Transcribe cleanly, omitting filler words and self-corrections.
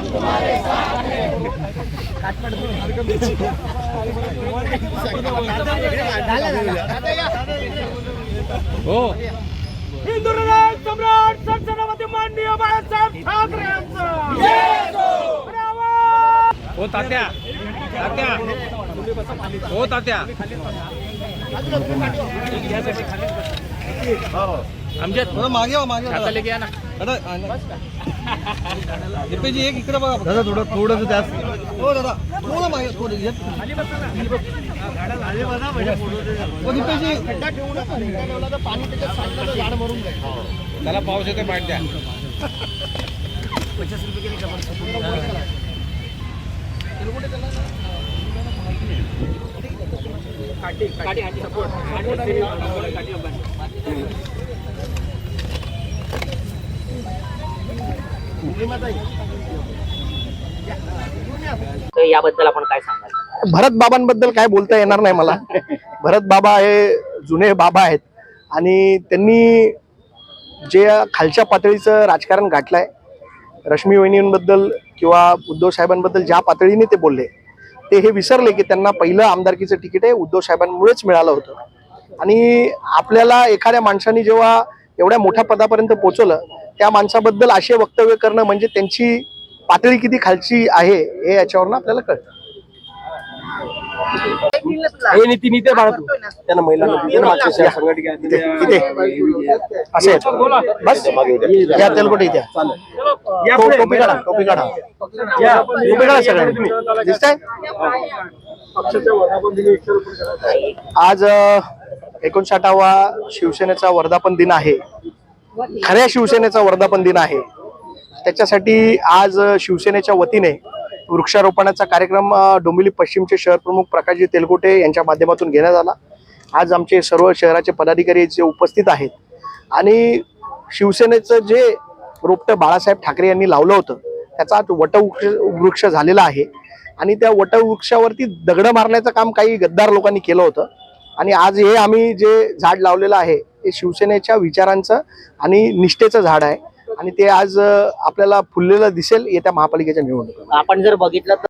हो हिंदुराज सम्राट छत्रपती माननीय बाळासाहेब ठाकरे यांचा हो तात्या तात्या हो तात्या आमच्या मागे मागे घ्या ना दीपेजी एक इकडे बघा दादा थोडं जास्त हो दादा थोडं मागे थोडं दीपेजी खड्डा ठेवू नका ठेवला तर पाणी त्याच्यात सांडलं तर झाड मरून जाईल त्याला पाऊस येतो पाठ द्या 50 रुपये केली काटी सपोर्ट याबद्दल आपण काय सांगाल? भरत बाबांबद्दल काय बोलता येणार नाही मला. भरत बाबा हे जुने बाबा आहेत आणि त्यांनी जे खालच्या पातळीचं राजकारण गाठलंय, रश्मी वहिनींबद्दल किंवा उद्धव साहेबांबद्दल ज्या पातळीने ते बोलले ते हे विसरले की त्यांना पहिलं आमदारकीचं तिकीट आहे उद्धव साहेबांमुळेच मिळालं होतं. आणि आपल्याला एखाद्या माणसाने जेव्हा एवढ्या मोठ्या पदापर्यंत पोहोचवलं त्या माणसाबद्दल असे वक्तव्य करणं म्हणजे त्यांची पातळी किती खालची आहे हे याच्यावरनं आपल्याला कळतं. त्यांना महिलांना असे बस या तेलकोटे इथे टोपी काढा टोपी काढा टोपी काढा सगळ्यांनी दिसतंय. आज 59वा शिवसेनेचा वर्धापन दिन आहे. खऱ्या शिवसेनेचा वर्धापन दिन आहे. त्याच्यासाठी आज शिवसेनेच्या वतीने वृक्षारोपणाचा कार्यक्रम डोंबिवली पश्चिमचे शहर प्रमुख प्रकाशजी तेलकोटे यांच्या माध्यमातून घेण्यात आला. आज आमचे सर्व शहराचे पदाधिकारी जे उपस्थित आहेत आणि शिवसेनेचं जे रोपटं बाळासाहेब ठाकरे यांनी लावलं होतं त्याचा आज वटवृक्ष झालेला आहे. आणि त्या वटवृक्षावरती दगड मारण्याचं काम काही गद्दार लोकांनी केलं होतं. आणि आज हे आम्ही जे झाड लावलेलं आहे ते शिवसेनेच्या विचारांचं आणि निष्ठेचं झाड आहे आणि ते आज आपल्याला फुललेलं दिसेल येत्या महापालिकेच्या निवडणुकीत. आपण जर बघितलं तर